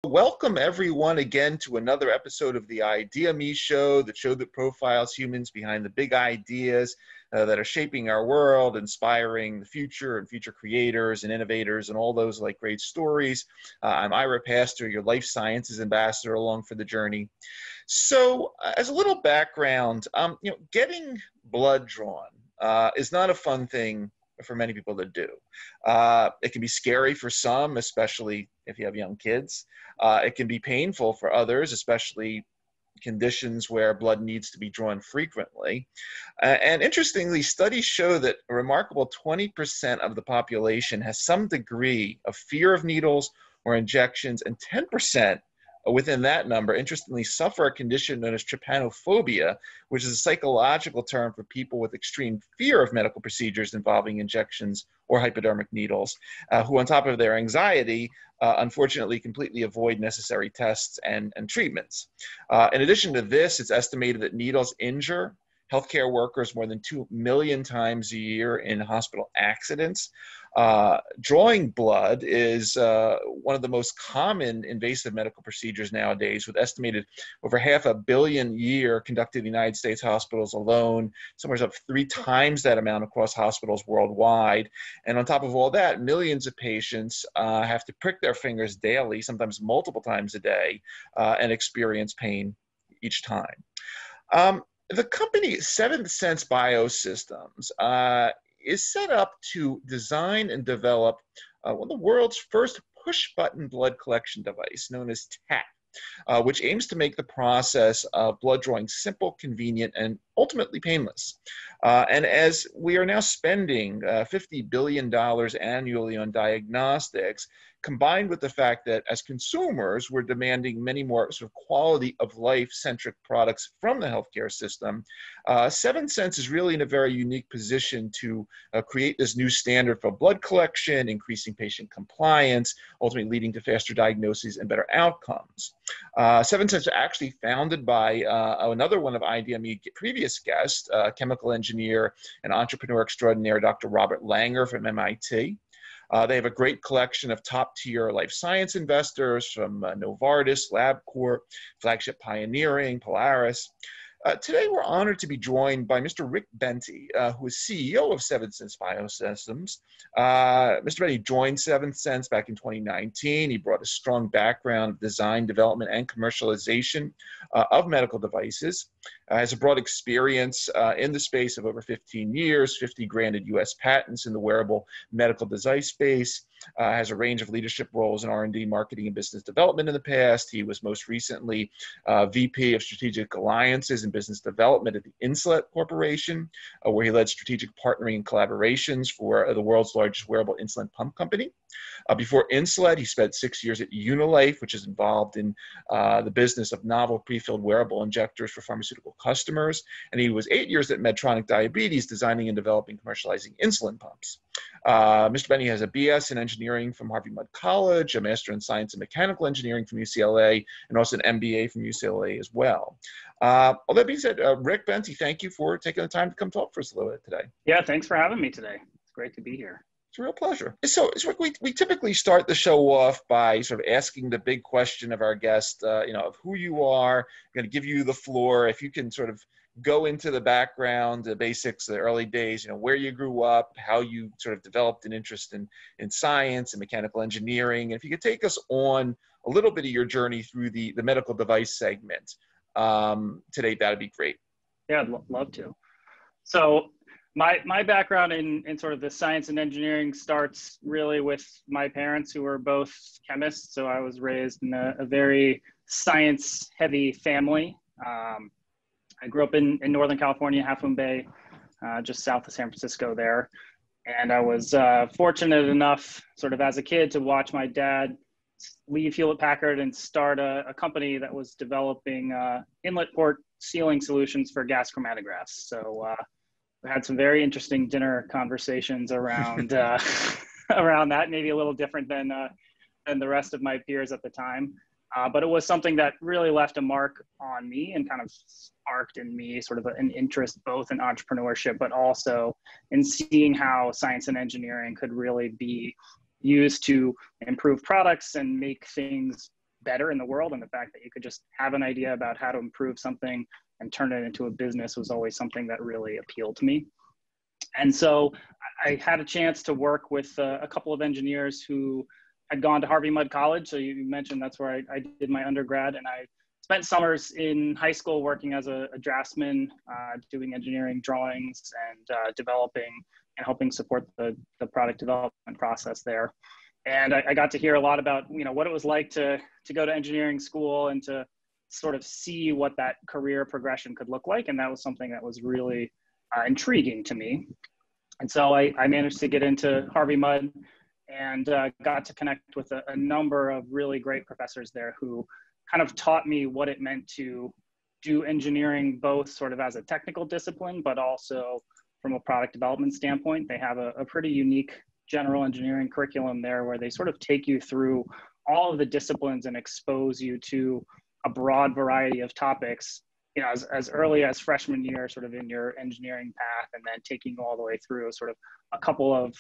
Welcome everyone again to another episode of the ideaXme show, the show that profiles humans behind the big ideas that are shaping our world, inspiring the future and future creators and innovators and all those like great stories. I'm Ira Pastor, your life sciences ambassador along for the journey. So as a little background, getting blood drawn is not a fun thing for many people to do. It can be scary for some, especially if you have young kids. It can be painful for others, especially conditions where blood needs to be drawn frequently. And interestingly, studies show that a remarkable 20% of the population has some degree of fear of needles or injections, and 10% within that number, interestingly, suffer a condition known as trypanophobia, which is a psychological term for people with extreme fear of medical procedures involving injections or hypodermic needles, who on top of their anxiety, unfortunately completely avoid necessary tests and treatments. In addition to this, it's estimated that needles injure healthcare workers more than 2 million times a year in hospital accidents. Drawing blood is one of the most common invasive medical procedures nowadays, with estimated over 500 million a year conducted in the United States hospitals alone, somewhere up 3 times that amount across hospitals worldwide. And on top of all that, millions of patients have to prick their fingers daily, sometimes multiple times a day, and experience pain each time. The company Seventh Sense Biosystems is set up to design and develop one of the world's first push-button blood collection device, known as TAP, which aims to make the process of blood drawing simple, convenient, and ultimately painless. And as we are now spending $50 billion annually on diagnostics, combined with the fact that as consumers, we're demanding many more sort of quality of life-centric products from the healthcare system, Seventh Sense is really in a very unique position to create this new standard for blood collection, increasing patient compliance, ultimately leading to faster diagnoses and better outcomes. Seventh Sense was actually founded by another one of ideaXme's previous guests, chemical engineer and entrepreneur extraordinaire, Dr. Robert Langer from MIT. They have a great collection of top-tier life science investors from Novartis, LabCorp, Flagship Pioneering, Polaris. Today, we're honored to be joined by Mr. Rick Bente, who is CEO of Seventh Sense Biosystems. Mr. Bente joined Seventh Sense back in 2019. He brought a strong background of design, development, and commercialization of medical devices. Has a broad experience in the space of over 15 years, 50 granted U.S. patents in the wearable medical device space. Has a range of leadership roles in R&D, marketing, and business development in the past. He was most recently VP of Strategic Alliances and Business Development at the Insulet Corporation, where he led strategic partnering and collaborations for the world's largest wearable insulin pump company. Before Insulet, he spent 6 years at Unilife, which is involved in the business of novel pre-filled wearable injectors for pharmaceutical customers. And he was 8 years at Medtronic Diabetes, designing and developing, commercializing insulin pumps. Mr. Bente has a BS in engineering from Harvey Mudd College, a master in science and mechanical engineering from UCLA, and also an MBA from UCLA as well. All that being said, Rick Bente, thank you for taking the time to come talk for us a little bit today. Yeah, thanks for having me today. It's great to be here. It's a real pleasure. So we typically start the show off by sort of asking the big question of our guest, of who you are. I'm going to give you the floor. If you can sort of go into the background, the basics, the early days, where you grew up, how you sort of developed an interest in science and mechanical engineering. And if you could take us on a little bit of your journey through the medical device segment today, that'd be great. Yeah, I'd love to. So my background in sort of the science and engineering starts really with my parents, who were both chemists. So I was raised in a very science-heavy family. I grew up in Northern California, Half Moon Bay, just south of San Francisco there. And I was fortunate enough, sort of as a kid, to watch my dad leave Hewlett-Packard and start a company that was developing inlet port sealing solutions for gas chromatographs. So we had some very interesting dinner conversations around around that, maybe a little different than the rest of my peers at the time. But it was something that really left a mark on me and kind of sparked in me sort of an interest both in entrepreneurship, but also in seeing how science and engineering could really be used to improve products and make things better in the world. And the fact that you could just have an idea about how to improve something and turn it into a business was always something that really appealed to me. And so I had a chance to work with a couple of engineers who had gone to Harvey Mudd College. So you mentioned that's where I did my undergrad, and I spent summers in high school working as a draftsman, doing engineering drawings and developing and helping support the product development process there. And I got to hear a lot about, what it was like to go to engineering school and to sort of see what that career progression could look like. And that was something that was really intriguing to me. And so I managed to get into Harvey Mudd and got to connect with a number of really great professors there who kind of taught me what it meant to do engineering, both sort of as a technical discipline, but also from a product development standpoint. They have a pretty unique general engineering curriculum there where they sort of take you through all of the disciplines and expose you to a broad variety of topics, as early as freshman year, sort of in your engineering path, and then taking you all the way through sort of a couple of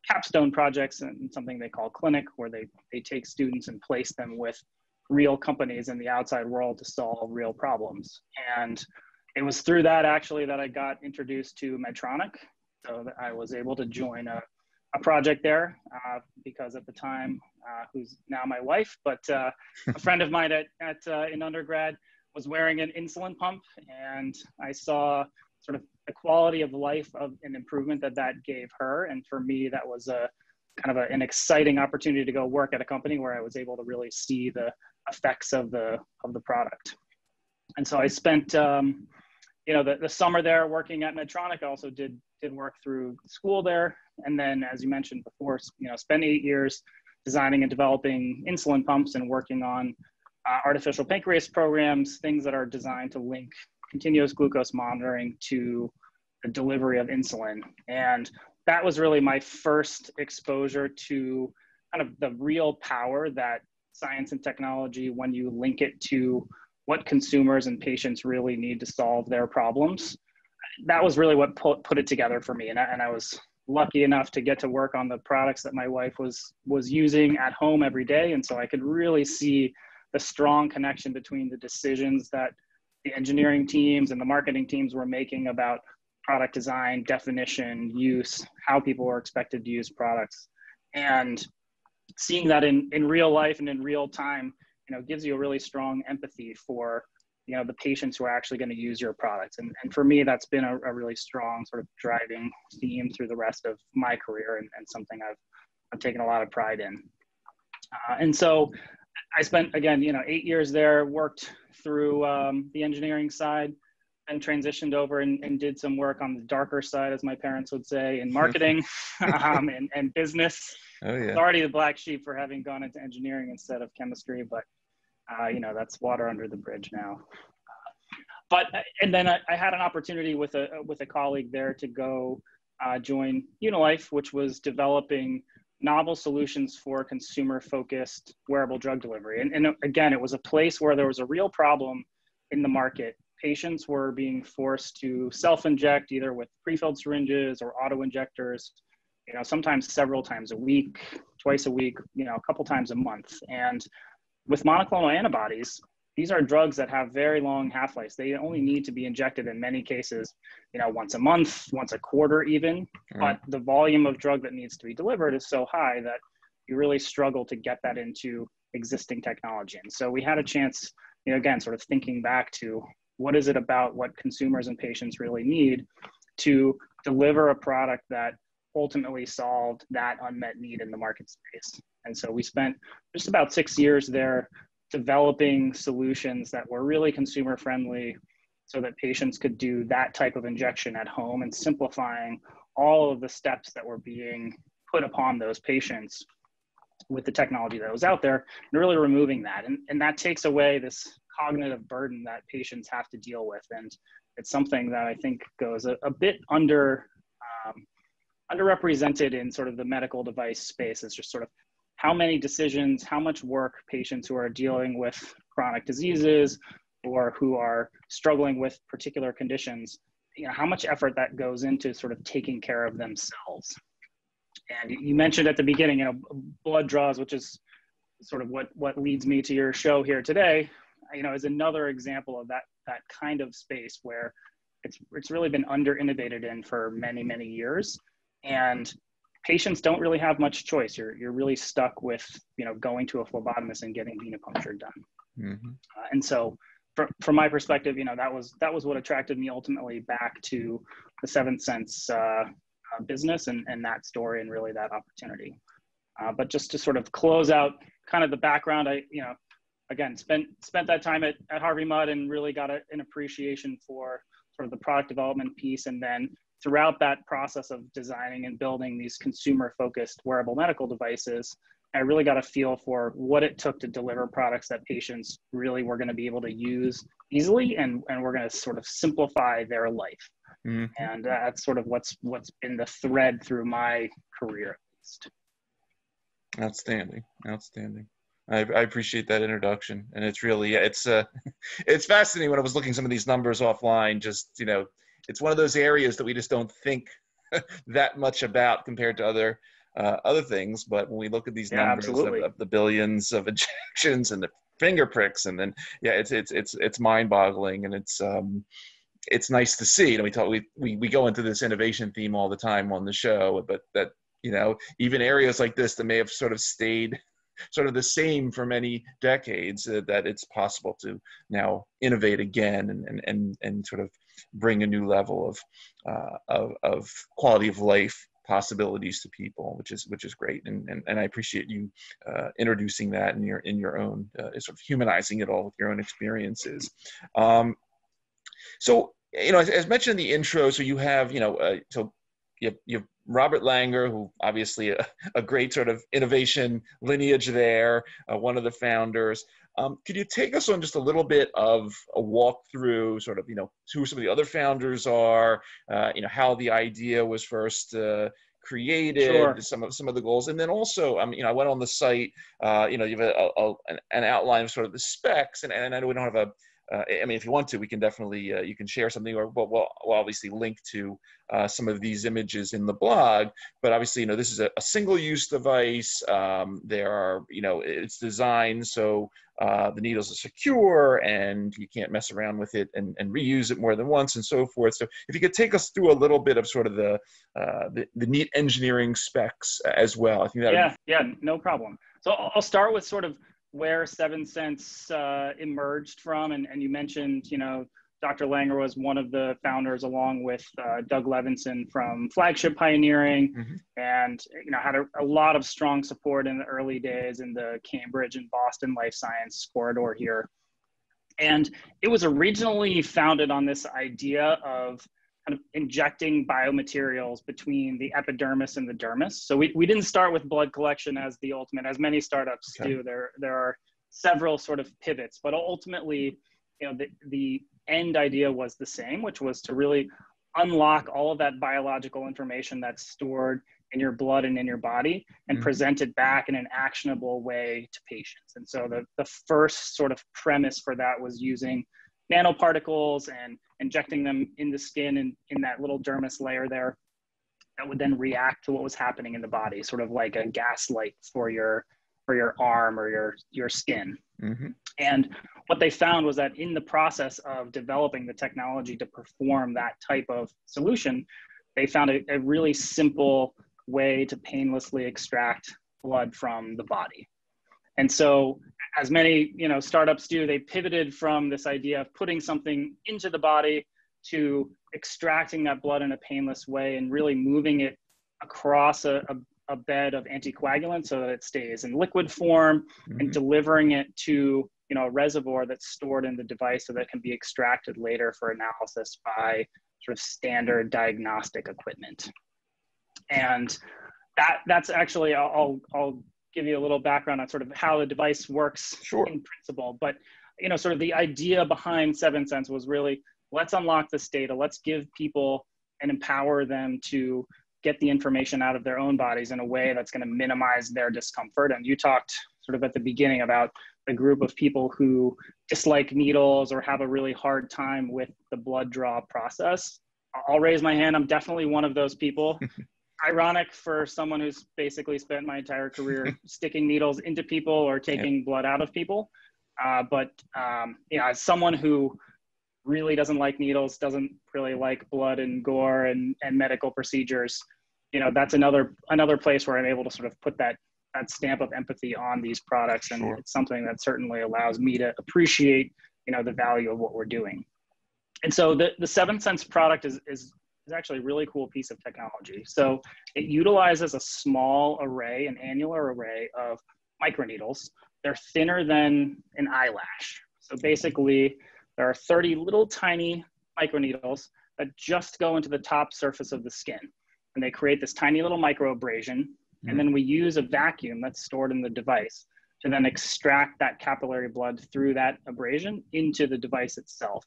capstone projects and something they call clinic, where they take students and place them with real companies in the outside world to solve real problems. And it was through that actually that I got introduced to Medtronic. So that I was able to join a project there because at the time, who's now my wife, but a friend of mine in undergrad was wearing an insulin pump, and I saw sort of the quality of life of an improvement that gave her. And for me, that was a kind of an exciting opportunity to go work at a company where I was able to really see the effects of the product. And so I spent, the summer there working at Medtronic. I also did work through school there. And then, as you mentioned before, spent 8 years designing and developing insulin pumps and working on artificial pancreas programs, things that are designed to link continuous glucose monitoring to the delivery of insulin. And that was really my first exposure to kind of the real power that science and technology, when you link it to what consumers and patients really need to solve their problems, that was really what put it together for me. And I was lucky enough to get to work on the products that my wife was using at home every day. And so I could really see the strong connection between the decisions that the engineering teams and the marketing teams were making about product design, definition, use, how people were expected to use products. And seeing that in real life and in real time, gives you a really strong empathy for, the patients who are actually going to use your products. And for me, that's been a really strong sort of driving theme through the rest of my career, and something I've taken a lot of pride in. And so I spent, again, 8 years there, worked through the engineering side, and transitioned over and did some work on the darker side, as my parents would say, in marketing and business. Oh, yeah. Already the black sheep for having gone into engineering instead of chemistry, but that's water under the bridge now. And then I had an opportunity with a colleague there to go join Unilife, which was developing novel solutions for consumer-focused wearable drug delivery. And again, it was a place where there was a real problem in the market. Patients were being forced to self-inject either with prefilled syringes or auto-injectors, sometimes several times a week, twice a week, a couple times a month. And with monoclonal antibodies, these are drugs that have very long half-lives. They only need to be injected in many cases, once a month, once a quarter even. Mm-hmm. But the volume of drug that needs to be delivered is so high that you really struggle to get that into existing technology. And so we had a chance, again, sort of thinking back to what is it about what consumers and patients really need to deliver a product that ultimately solved that unmet need in the market space. And so we spent just about 6 years there developing solutions that were really consumer friendly so that patients could do that type of injection at home, and simplifying all of the steps that were being put upon those patients with the technology that was out there, and really removing that. And that takes away this cognitive burden that patients have to deal with. And it's something that I think goes a bit underrepresented in sort of the medical device space. It's just sort of how many decisions, how much work patients who are dealing with chronic diseases or who are struggling with particular conditions, how much effort that goes into sort of taking care of themselves. And you mentioned at the beginning, blood draws, which is sort of what leads me to your show here today, is another example of that kind of space where it's really been under innovated in for many, many years. And patients don't really have much choice. You're really stuck with, going to a phlebotomist and getting venipuncture done. Mm-hmm. And so from my perspective, that was what attracted me ultimately back to the Seventh Sense business and that story and really that opportunity. But just to sort of close out kind of the background, I, again, spent that time at Harvey Mudd and really got an appreciation for sort of the product development piece. And then throughout that process of designing and building these consumer-focused wearable medical devices, I really got a feel for what it took to deliver products that patients really were going to be able to use easily, and we're going to sort of simplify their life. Mm-hmm. And that's sort of what's been the thread through my career, at least. Outstanding. I appreciate that introduction, and it's really it's fascinating. When I was looking some of these numbers offline, just it's one of those areas that we just don't think that much about compared to other things. But when we look at these numbers of the billions of injections and the finger pricks, and then it's mind-boggling, and it's nice to see. We go into this innovation theme all the time on the show, but that even areas like this that may have sort of stayed sort of the same for many decades, that it's possible to now innovate again and sort of bring a new level of quality of life possibilities to people, which is great, and I appreciate you introducing that in your own sort of humanizing it all with your own experiences. So as mentioned in the intro, so you have you have Robert Langer, who obviously a great sort of innovation lineage there, one of the founders. Could you take us on just a little bit of a walk through sort of, who some of the other founders are, how the idea was first created, sure, some of the goals, and then also, I went on the site, you have an outline of sort of the specs, and I know we don't have if you want to, we can definitely, you can share something, or we'll obviously link to some of these images in the blog. But obviously, this is a single-use device. There are, it's designed so the needles are secure and you can't mess around with it and reuse it more than once and so forth. So if you could take us through a little bit of sort of the neat engineering specs as well. I think that no problem. So I'll start with sort of where Seventh Sense emerged from, and you mentioned, Dr. Langer was one of the founders, along with Doug Levinson from Flagship Pioneering, mm-hmm, and had a lot of strong support in the early days in the Cambridge and Boston life science corridor here. And it was originally founded on this idea of kind of injecting biomaterials between the epidermis and the dermis. So we didn't start with blood collection as the ultimate, as many startups do. There are several sort of pivots, but ultimately, the end idea was the same, which was to really unlock all of that biological information that's stored in your blood and in your body and, mm-hmm, present it back in an actionable way to patients. And so the first sort of premise for that was using nanoparticles and injecting them in the skin and in that little dermis layer there that would then react to what was happening in the body, sort of like a gas light for your arm or your skin. Mm-hmm. And what they found was that in the process of developing the technology to perform that type of solution, they found a really simple way to painlessly extract blood from the body. And so, as many startups do, they pivoted from this idea of putting something into the body to extracting that blood in a painless way and really moving it across a bed of anticoagulants so that it stays in liquid form, mm-hmm, and delivering it to a reservoir that's stored in the device so that it can be extracted later for analysis by sort of standard diagnostic equipment. And that's actually, I'll give you a little background on sort of how the device works, sure, in principle. But sort of the idea behind Seventh Sense was really, let's unlock this data, let's give people and empower them to get the information out of their own bodies in a way that's going to minimize their discomfort. And you talked sort of at the beginning about a group of people who dislike needles or have a really hard time with the blood draw process. I'll raise my hand. I'm definitely one of those people. ironic for someone who's basically spent my entire career sticking needles into people or taking blood out of people. As someone who really doesn't like needles, doesn't really like blood and gore and medical procedures, that's another place where I'm able to sort of put that stamp of empathy on these products. And it's something that certainly allows me to appreciate, the value of what we're doing. And so the Seventh Sense product is actually a really cool piece of technology. So it utilizes a small array, an annular array of microneedles. They're thinner than an eyelash. So basically, there are 30 little tiny microneedles that just go into the top surface of the skin. And they create this tiny little microabrasion. And then we use a vacuum that's stored in the device to then extract that capillary blood through that abrasion into the device itself.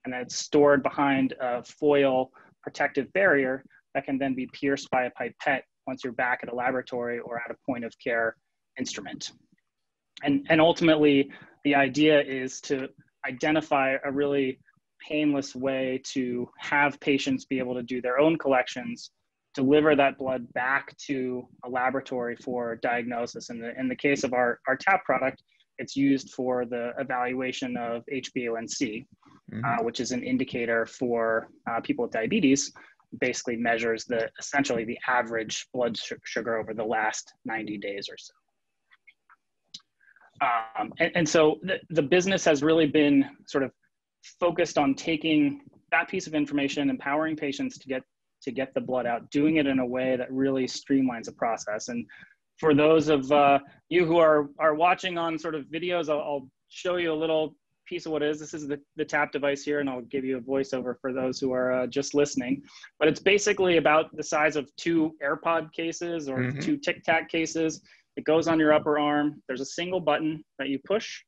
And then it's stored behind a foil protective barrier that can then be pierced by a pipette once you're back at a laboratory or at a point of care instrument. And ultimately, the idea is to identify a really painless way to have patients be able to do their own collections, deliver that blood back to a laboratory for diagnosis. In the case of our TAP product, it's used for the evaluation of HbA1c, which is an indicator for people with diabetes. Basically measures essentially the average blood sugar over the last 90 days or so. And so the business has really been sort of focused on taking that piece of information, empowering patients to get the blood out, doing it in a way that really streamlines the process. And for those of you who are watching on sort of videos, I'll show you a little piece of what it is. This is the TAP device here, and I'll give you a voiceover for those who are just listening. But it's basically about the size of 2 AirPod cases or 2 Tic Tac cases. It goes on your upper arm. There's a single button that you push,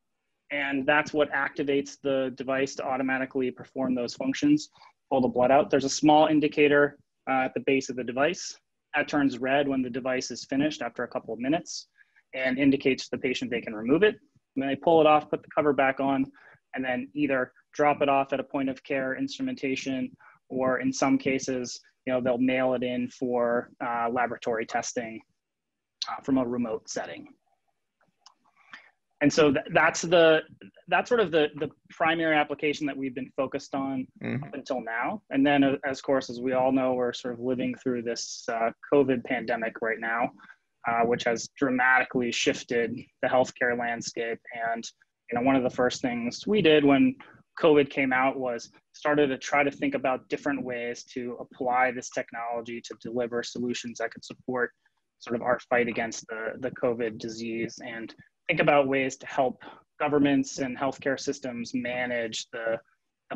and that's what activates the device to automatically perform those functions, pull the blood out. There's a small indicator at the base of the device. That turns red when the device is finished after a couple of minutes and indicates to the patient they can remove it. And then they pull it off, put the cover back on, and then either drop it off at a point of care instrumentation, or in some cases, they'll mail it in for laboratory testing from a remote setting. And so that's sort of the primary application that we've been focused on up until now. And then, of course, as we all know, we're sort of living through this COVID pandemic right now, which has dramatically shifted the healthcare landscape. And one of the first things we did when COVID came out was started to try to think about different ways to apply this technology to deliver solutions that could support sort of our fight against the COVID disease, and think about ways to help governments and healthcare systems manage the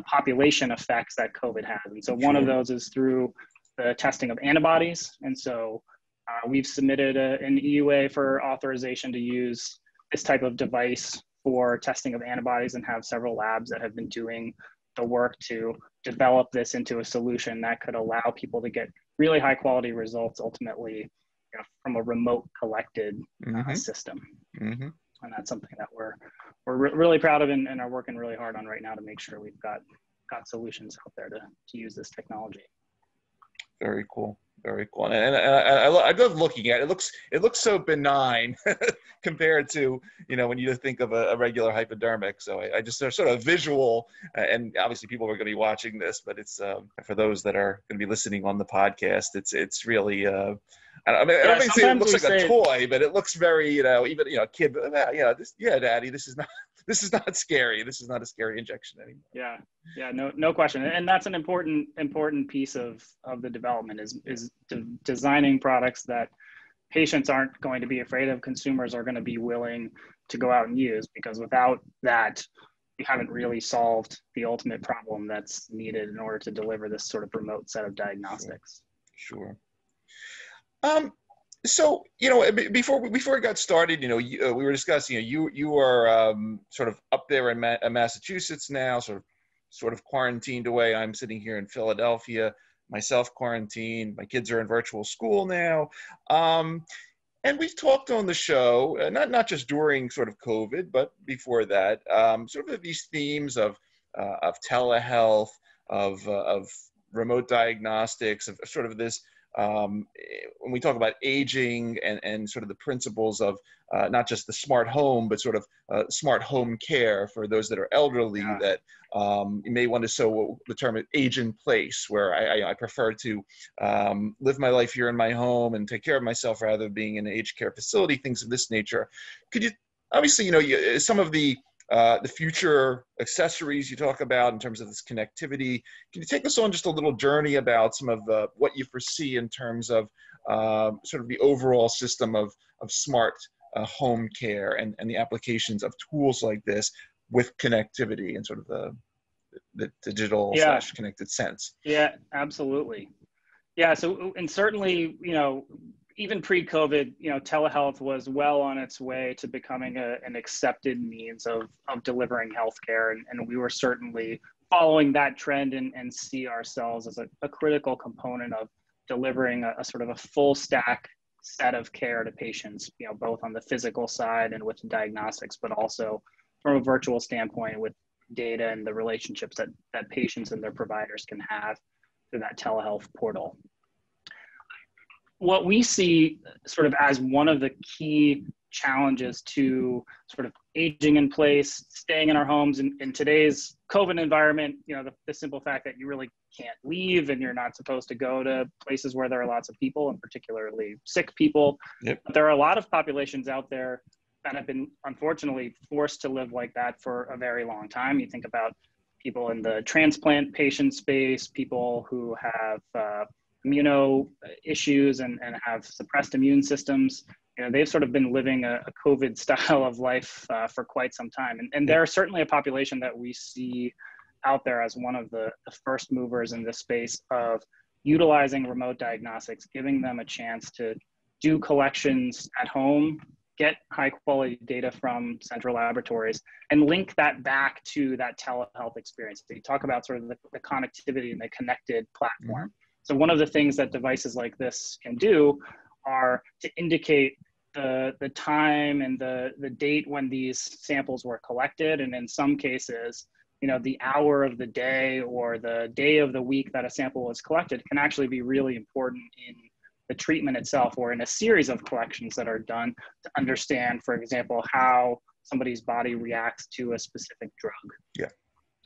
population effects that COVID has. And so one of those is through the testing of antibodies. And so we've submitted an EUA for authorization to use this type of device for testing of antibodies, and have several labs that have been doing the work to develop this into a solution that could allow people to get really high quality results ultimately from a remote collected system. And that's something that we're really proud of and are working really hard on right now to make sure we've got solutions out there to use this technology. Very cool. Very cool. And I love looking at it. It looks so benign compared to, when you think of a regular hypodermic. So I just sort of visual, and obviously people are going to be watching this, but it's for those that are going to be listening on the podcast, it's really, I don't mean to say it looks like a toy, but it looks very, even, a kid, Daddy, this is not scary. This is not a scary injection anymore. Yeah, no question. And that's an important piece of the development is designing products that patients aren't going to be afraid of, consumers are going to be willing to go out and use, because without that, we haven't really solved the ultimate problem that's needed in order to deliver this sort of remote set of diagnostics. Sure. So, before we got started, we were discussing, you are sort of up there in Massachusetts now, sort of quarantined away. I'm sitting here in Philadelphia, myself quarantined. My kids are in virtual school now. And we've talked on the show, not just during sort of COVID, but before that, sort of these themes of telehealth, of remote diagnostics, of sort of this when we talk about aging and sort of the principles of not just the smart home, but sort of smart home care for those that are elderly, that you may want to so the term age in place, where I prefer to live my life here in my home and take care of myself rather than being in an aged care facility, things of this nature. Could you, obviously, some of the future accessories you talk about in terms of this connectivity. Can you take us on just a little journey about some of what you foresee in terms of sort of the overall system of smart home care and the applications of tools like this with connectivity and sort of the digital / connected sense? Yeah, absolutely. Yeah. So, and certainly, even pre-COVID, telehealth was well on its way to becoming an accepted means of delivering healthcare. And we were certainly following that trend and see ourselves as a critical component of delivering a sort of a full stack set of care to patients, both on the physical side and with diagnostics, but also from a virtual standpoint with data and the relationships that patients and their providers can have through that telehealth portal. What we see sort of as one of the key challenges to sort of aging in place, staying in our homes in today's COVID environment, the simple fact that you really can't leave and you're not supposed to go to places where there are lots of people, and particularly sick people. Yep. But there are a lot of populations out there that have been unfortunately forced to live like that for a very long time. You think about people in the transplant patient space, people who have immuno issues and have suppressed immune systems. They've sort of been living a COVID style of life for quite some time. And they're certainly a population that we see out there as one of the first movers in this space of utilizing remote diagnostics, giving them a chance to do collections at home, get high quality data from central laboratories, and link that back to that telehealth experience. So you talk about sort of the connectivity and the connected platform. So one of the things that devices like this can do are to indicate the time and the date when these samples were collected. And in some cases, the hour of the day or the day of the week that a sample was collected can actually be really important in the treatment itself, or in a series of collections that are done to understand, for example, how somebody's body reacts to a specific drug. Yeah.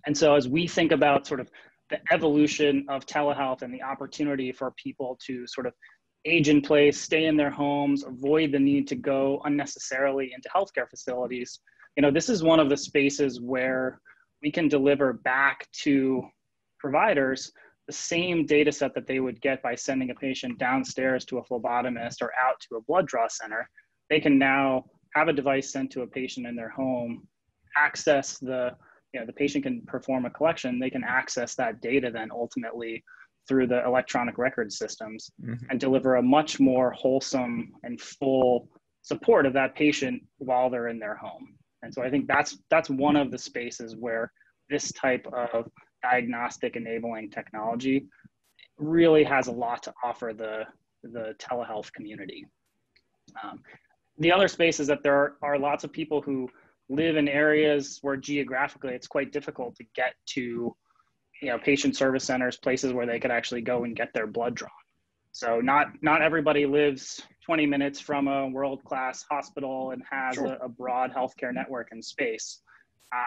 And so as we think about sort of the evolution of telehealth and the opportunity for people to sort of age in place, stay in their homes, avoid the need to go unnecessarily into healthcare facilities, this is one of the spaces where we can deliver back to providers the same data set that they would get by sending a patient downstairs to a phlebotomist or out to a blood draw center. They can now have a device sent to a patient in their home, access the patient can perform a collection. They can access that data then ultimately through the electronic record systems and deliver a much more wholesome and full support of that patient while they're in their home. And so I think that's one of the spaces where this type of diagnostic enabling technology really has a lot to offer the telehealth community. The other space is that there are lots of people who live in areas where geographically it's quite difficult to get to, patient service centers, places where they could actually go and get their blood drawn. So not everybody lives 20 minutes from a world-class hospital and has a broad healthcare network and space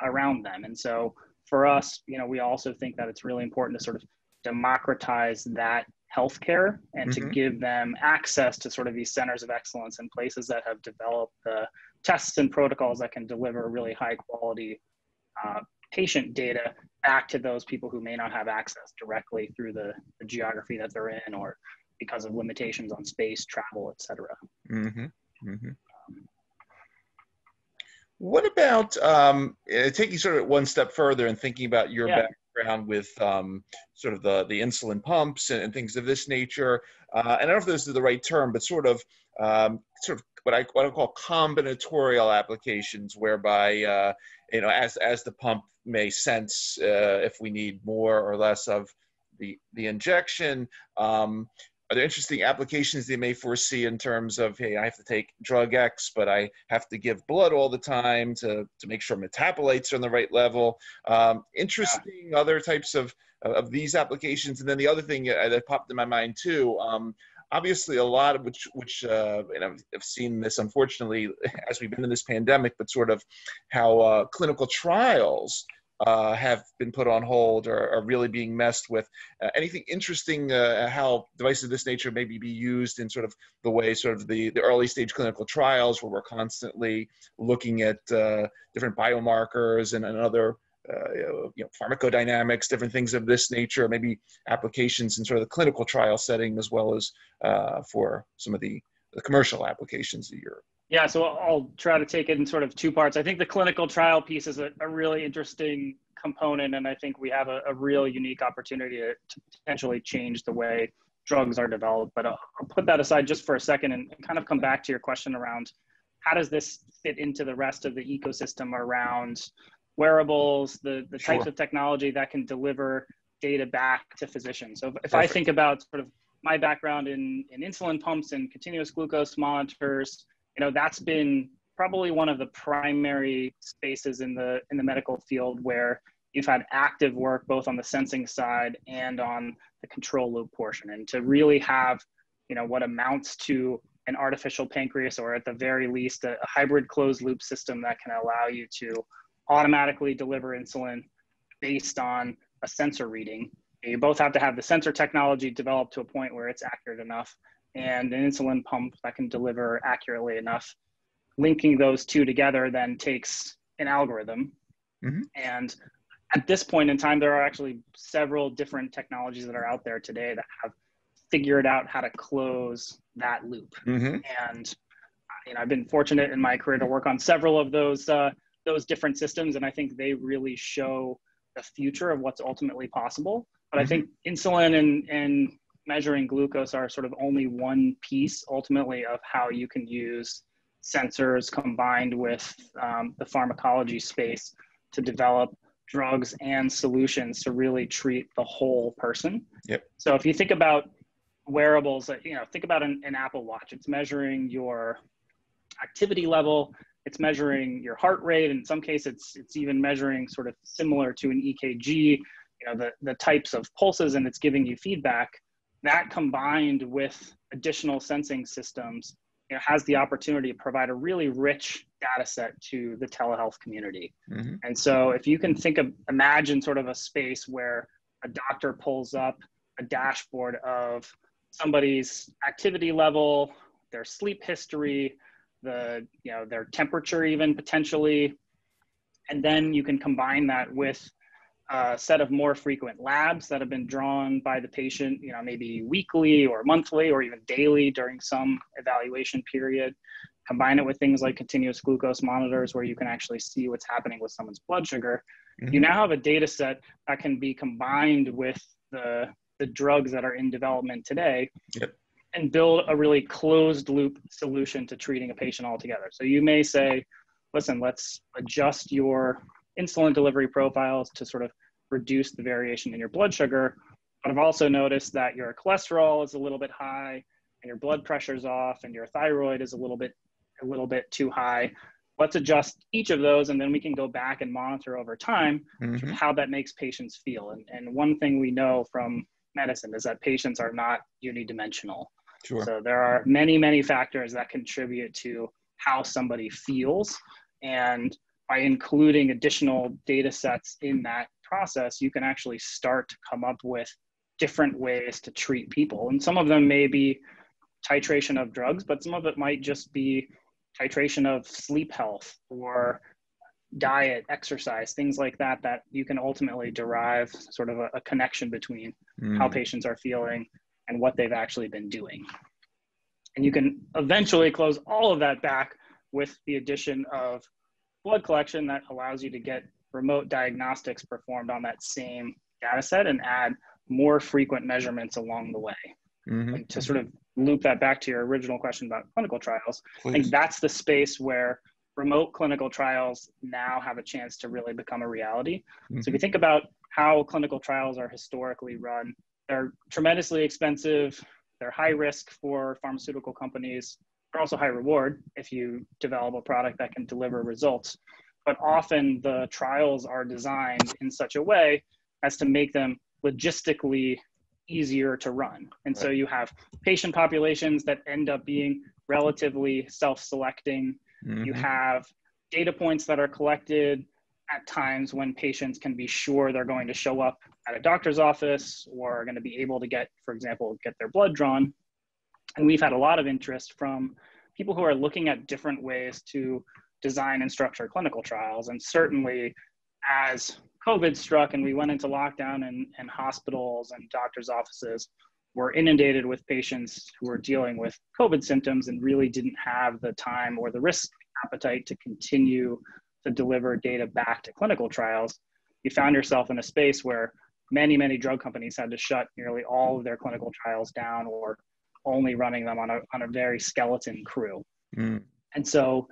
around them. And so for us, we also think that it's really important to sort of democratize that healthcare and to give them access to sort of these centers of excellence and places that have developed the tests and protocols that can deliver really high quality patient data back to those people who may not have access directly through the geography that they're in, or because of limitations on space, travel, et cetera. What about taking sort of one step further and thinking about your background with sort of the insulin pumps and things of this nature? And I don't know if this is the right term, but sort of what I call combinatorial applications, whereby as the pump may sense if we need more or less of the injection. Are there interesting applications they may foresee in terms of, hey, I have to take drug X, but I have to give blood all the time to make sure metabolites are on the right level? Other types of these applications. And then the other thing that popped in my mind too, obviously a lot of which and I've seen this unfortunately as we've been in this pandemic, but sort of how clinical trials have been put on hold or are really being messed with. Anything interesting how devices of this nature maybe be used in sort of the way sort of the early stage clinical trials where we're constantly looking at different biomarkers and other pharmacodynamics, different things of this nature, maybe applications in sort of the clinical trial setting as well as for some of the commercial applications that you're. Yeah, so I'll try to take it in sort of two parts. I think the clinical trial piece is a really interesting component, and I think we have a real unique opportunity to potentially change the way drugs are developed. But I'll put that aside just for a second and kind of come back to your question around how does this fit into the rest of the ecosystem around wearables, the Sure. types of technology that can deliver data back to physicians. So if I think about sort of my background in insulin pumps and continuous glucose monitors, that's been probably one of the primary spaces in the medical field where you've had active work both on the sensing side and on the control loop portion. And to really have, what amounts to an artificial pancreas, or at the very least a hybrid closed loop system that can allow you to automatically deliver insulin based on a sensor reading. You both have to have the sensor technology developed to a point where it's accurate enough and an insulin pump that can deliver accurately enough. Linking those two together then takes an algorithm. Mm-hmm. And at this point in time, there are actually several different technologies that are out there today that have figured out how to close that loop. Mm-hmm. And I've been fortunate in my career to work on several of those different systems, and I think they really show the future of what's ultimately possible. But I think insulin and measuring glucose are sort of only one piece ultimately of how you can use sensors combined with the pharmacology space to develop drugs and solutions to really treat the whole person. Yep. So if you think about wearables, think about an Apple Watch. It's measuring your activity level, it's measuring your heart rate. In some cases, it's even measuring sort of similar to an EKG, the types of pulses, and it's giving you feedback. That combined with additional sensing systems, has the opportunity to provide a really rich data set to the telehealth community. Mm-hmm. And so if you can imagine sort of a space where a doctor pulls up a dashboard of somebody's activity level, their sleep history, their temperature even potentially, and then you can combine that with a set of more frequent labs that have been drawn by the patient, maybe weekly or monthly or even daily during some evaluation period. Combine it with things like continuous glucose monitors where you can actually see what's happening with someone's blood sugar. Mm-hmm. You now have a data set that can be combined with the drugs that are in development today. Yep. And build a really closed loop solution to treating a patient altogether. So you may say, listen, let's adjust your insulin delivery profiles to sort of reduce the variation in your blood sugar. But I've also noticed that your cholesterol is a little bit high and your blood pressure's off and your thyroid is a little bit too high. Let's adjust each of those, and then we can go back and monitor over time sort of how that makes patients feel. And one thing we know from medicine is that patients are not unidimensional. Sure. So there are many, many factors that contribute to how somebody feels. And by including additional data sets in that process, you can actually start to come up with different ways to treat people. And some of them may be titration of drugs, but some of it might just be titration of sleep health or diet, exercise, things like that, that you can ultimately derive sort of a connection between how patients are feeling and what they've actually been doing. And you can eventually close all of that back with the addition of blood collection that allows you to get remote diagnostics performed on that same data set and add more frequent measurements along the way. And to sort of loop that back to your original question about clinical trials, I think that's the space where remote clinical trials now have a chance to really become a reality. So if you think about how clinical trials are historically run, they're tremendously expensive, they're high risk for pharmaceutical companies, they're also high reward if you develop a product that can deliver results. But often the trials are designed in such a way as to make them logistically easier to run. And Right. so you have patient populations that end up being relatively self-selecting. You have data points that are collected at times when patients can be sure they're going to show up at a doctor's office or are going to be able to get, for example, get their blood drawn. And we've had a lot of interest from people who are looking at different ways to design and structure clinical trials. And certainly as COVID struck and we went into lockdown and hospitals and doctors' offices were inundated with patients who were dealing with COVID symptoms and really didn't have the time or the risk appetite to continue to deliver data back to clinical trials, you found yourself in a space where many, many drug companies had to shut nearly all of their clinical trials down or only running them on a very skeleton crew. And so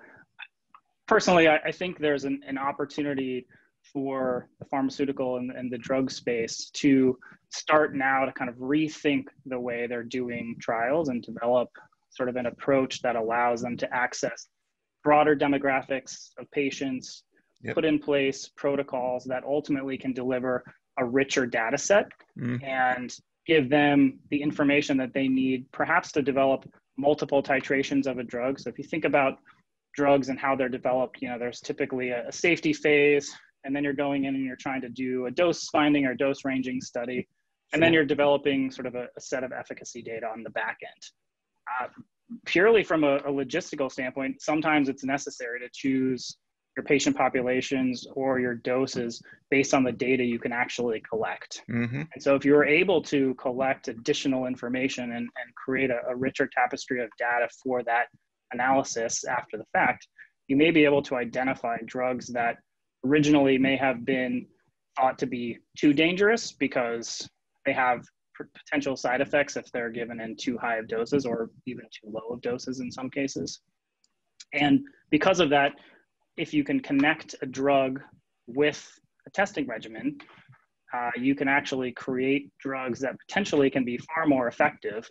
personally, I think there's an opportunity for the pharmaceutical and the drug space to start now to kind of rethink the way they're doing trials and develop sort of an approach that allows them to access broader demographics of patients, put in place protocols that ultimately can deliver a richer data set and give them the information that they need, perhaps to develop multiple titrations of a drug. So if you think about drugs and how they're developed, you know, there's typically a safety phase, and then you're going in and you're trying to do a dose finding or dose ranging study, and then you're developing sort of a set of efficacy data on the back end. Purely from a logistical standpoint, sometimes it's necessary to choose your patient populations or your doses based on the data you can actually collect. And so if you're able to collect additional information and create a richer tapestry of data for that analysis after the fact, you may be able to identify drugs that originally may have been thought to be too dangerous because they have potential side effects if they're given in too high of doses or even too low of doses in some cases. And because of that, if you can connect a drug with a testing regimen, you can actually create drugs that potentially can be far more effective,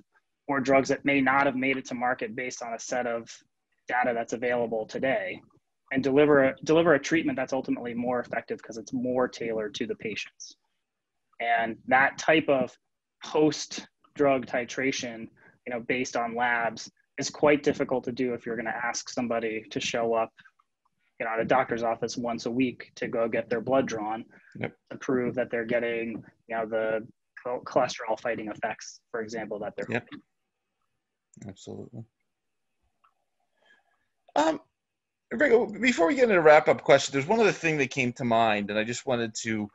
or drugs that may not have made it to market based on a set of data that's available today, and deliver a treatment that's ultimately more effective because it's more tailored to the patients. And that type of post-drug titration, you know, based on labs is quite difficult to do if you're going to ask somebody to show up, you know, at a doctor's office once a week to go get their blood drawn to prove that they're getting, you know, the cholesterol fighting effects, for example, that they're hoping. Absolutely. Rick, before we get into the wrap-up question, there's one other thing that came to mind, and I just wanted to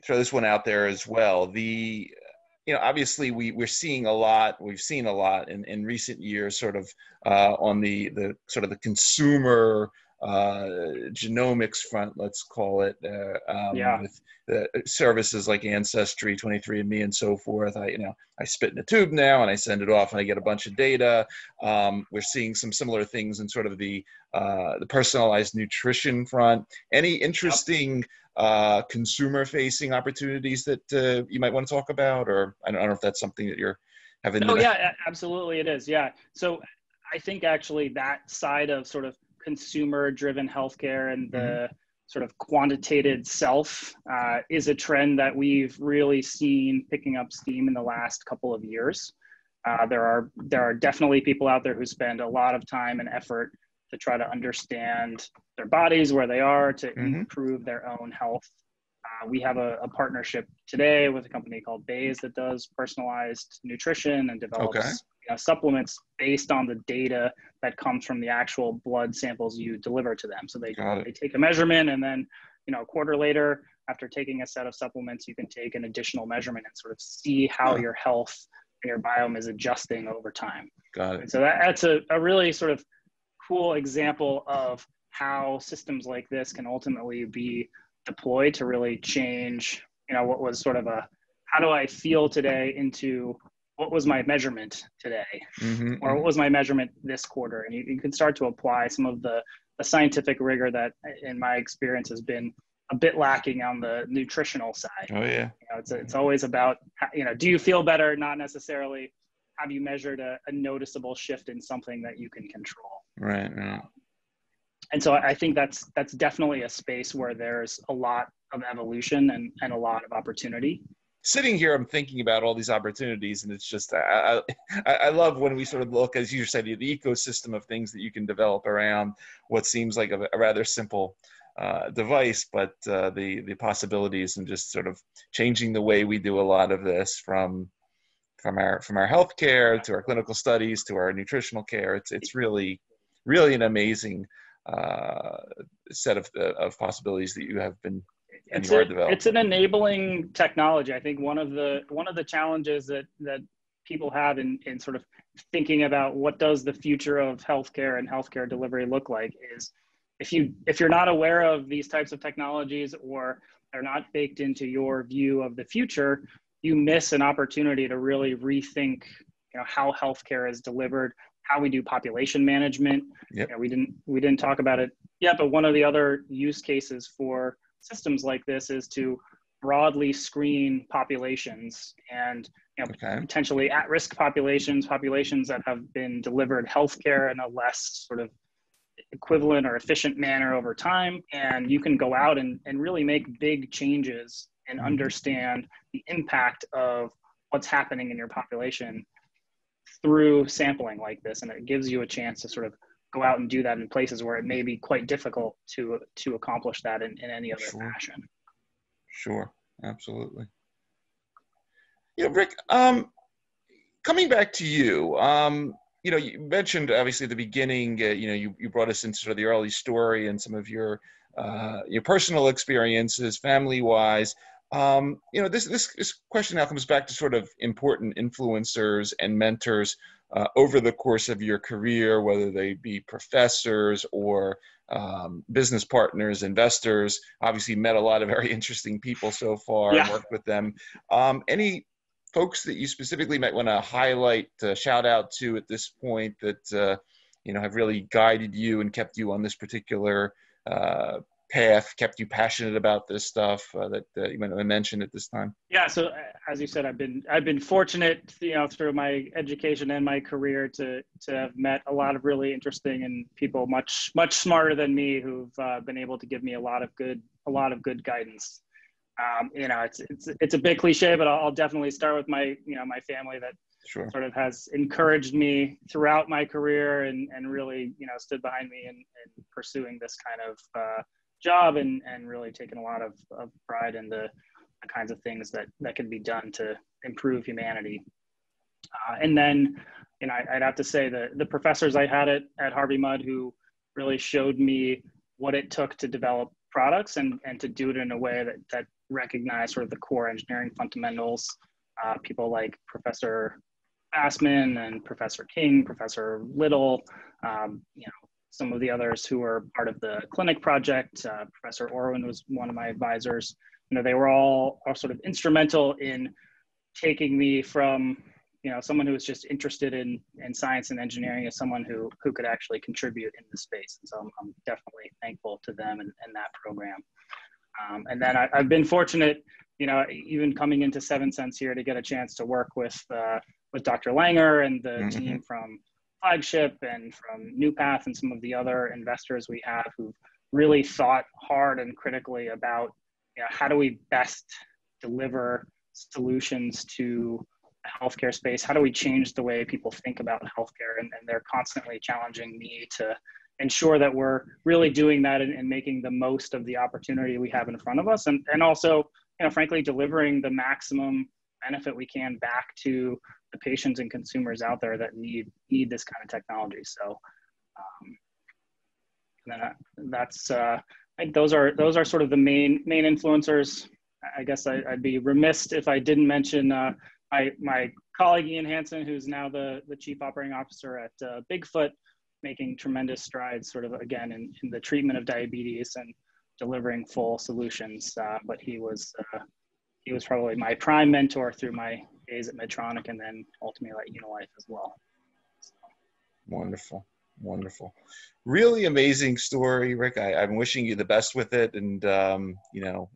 throw this one out there as well. You know, obviously we're seeing a lot, we've seen a lot in recent years, sort of on the sort of the consumer genomics front, let's call it, with services like Ancestry, 23andMe, and so forth. I spit in a tube now and I send it off and I get a bunch of data. We're seeing some similar things in sort of the personalized nutrition front. Any interesting consumer-facing opportunities that you might want to talk about, or I don't know if that's something that you're having. Oh yeah, absolutely it is. Yeah. So I think actually that side of sort of consumer-driven healthcare and the sort of quantitated self is a trend that we've really seen picking up steam in the last couple of years. There are definitely people out there who spend a lot of time and effort to try to understand their bodies, where they are, to improve their own health. We have a partnership today with a company called Bays that does personalized nutrition and develops supplements based on the data that comes from the actual blood samples you deliver to them. So they take a measurement, and then, you know, a quarter later, after taking a set of supplements, you can take an additional measurement and sort of see how your health and your biome is adjusting over time. Got it. And so that's a really sort of cool example of how systems like this can ultimately be deployed to really change, you know, what was sort of a, how do I feel today, into what was my measurement today, or what was my measurement this quarter? And you can start to apply some of the scientific rigor that, in my experience, has been a bit lacking on the nutritional side. Oh yeah. You know, it's always about, you know, do you feel better? Not necessarily have you measured a noticeable shift in something that you can control. Right. And so I think that's definitely a space where there's a lot of evolution and a lot of opportunity. sitting here, I'm thinking about all these opportunities, and it's just, I love when we sort of look, as you said, the ecosystem of things that you can develop around what seems like a rather simple device, but the possibilities and just sort of changing the way we do a lot of this from our healthcare to our clinical studies to our nutritional care. It's really an amazing set of possibilities that you have been and you are developing. It's an enabling technology. I think one of the challenges that people have in sort of thinking about what does the future of healthcare and healthcare delivery look like is if you're not aware of these types of technologies, or they're not baked into your view of the future, you miss an opportunity to really rethink, how healthcare is delivered, how we do population management. Yep. We didn't talk about it yet, but one of the other use cases for systems like this is to broadly screen populations and potentially at-risk populations that have been delivered healthcare in a less sort of equivalent or efficient manner over time. And you can go out and really make big changes and understand the impact of what's happening in your population through sampling like this. And it gives you a chance to sort of go out and do that in places where it may be quite difficult to accomplish that in any other fashion. Sure, absolutely. Rick, coming back to you, you mentioned obviously at the beginning, you brought us into sort of the early story and some of your personal experiences, family-wise. This question now comes back to sort of important influencers and mentors over the course of your career, whether they be professors or business partners, investors. Obviously, met a lot of very interesting people so far and worked with them. Any folks that you specifically might want to highlight, shout out to at this point that have really guided you and kept you on this particular path, kept you passionate about this stuff that you might have mentioned at this time? Yeah. So as you said, I've been fortunate, through my education and my career to have met a lot of really interesting and people much smarter than me who've been able to give me a lot of good guidance. It's a bit cliche, but I'll definitely start with my family that sort of has encouraged me throughout my career and really, stood behind me in pursuing this kind of job and really taken a lot of pride in the kinds of things that can be done to improve humanity. And then, I'd have to say the professors I had at Harvey Mudd who really showed me what it took to develop products and to do it in a way that recognized sort of the core engineering fundamentals. People like Professor Bassman and Professor King, Professor Little, some of the others who were part of the clinic project. Professor Orwin was one of my advisors. They were all sort of instrumental in taking me from, someone who was just interested in science and engineering as someone who could actually contribute in the space. And so I'm definitely thankful to them and that program. And then I've been fortunate, even coming into Seventh Sense here to get a chance to work with Dr. Langer and the team from Flagship and from NewPath and some of the other investors we have who've really thought hard and critically about how do we best deliver solutions to the healthcare space? How do we change the way people think about healthcare? And they're constantly challenging me to ensure that we're really doing that and making the most of the opportunity we have in front of us. And also, frankly, delivering the maximum benefit we can back to the patients and consumers out there that need this kind of technology. So I think those are sort of the main influencers. I guess I'd be remiss if I didn't mention my colleague Ian Hansen, who's now the Chief Operating Officer at Bigfoot, making tremendous strides sort of again in the treatment of diabetes and delivering full solutions. But he was probably my prime mentor through my days at Medtronic and then ultimately at Unilife as well. So. Wonderful. Really amazing story, Rick. I'm wishing you the best with it and,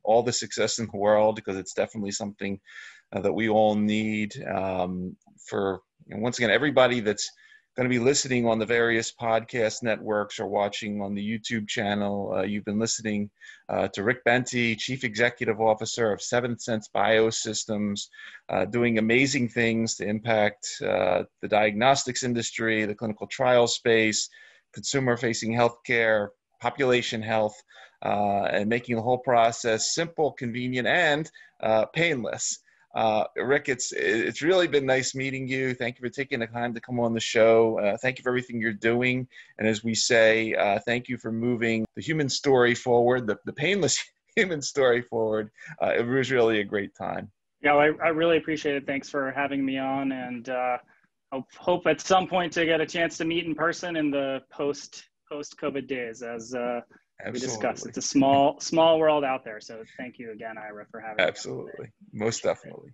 all the success in the world, because it's definitely something that we all need for, once again, everybody that's going to be listening on the various podcast networks or watching on the YouTube channel, you've been listening to Rick Bente, Chief Executive Officer of Seventh Sense Biosystems, doing amazing things to impact the diagnostics industry, the clinical trial space, consumer-facing healthcare, population health, and making the whole process simple, convenient, and painless. Rick, it's really been nice meeting you. Thank you for taking the time to come on the show. Thank you for everything you're doing. And as we say, thank you for moving the human story forward, the painless human story forward. It was really a great time. Yeah, I really appreciate it. Thanks for having me on, and hope at some point to get a chance to meet in person in the post-COVID days, as we discussed. It's a small world out there. So thank you again, Ira, for having me. Absolutely. Most definitely.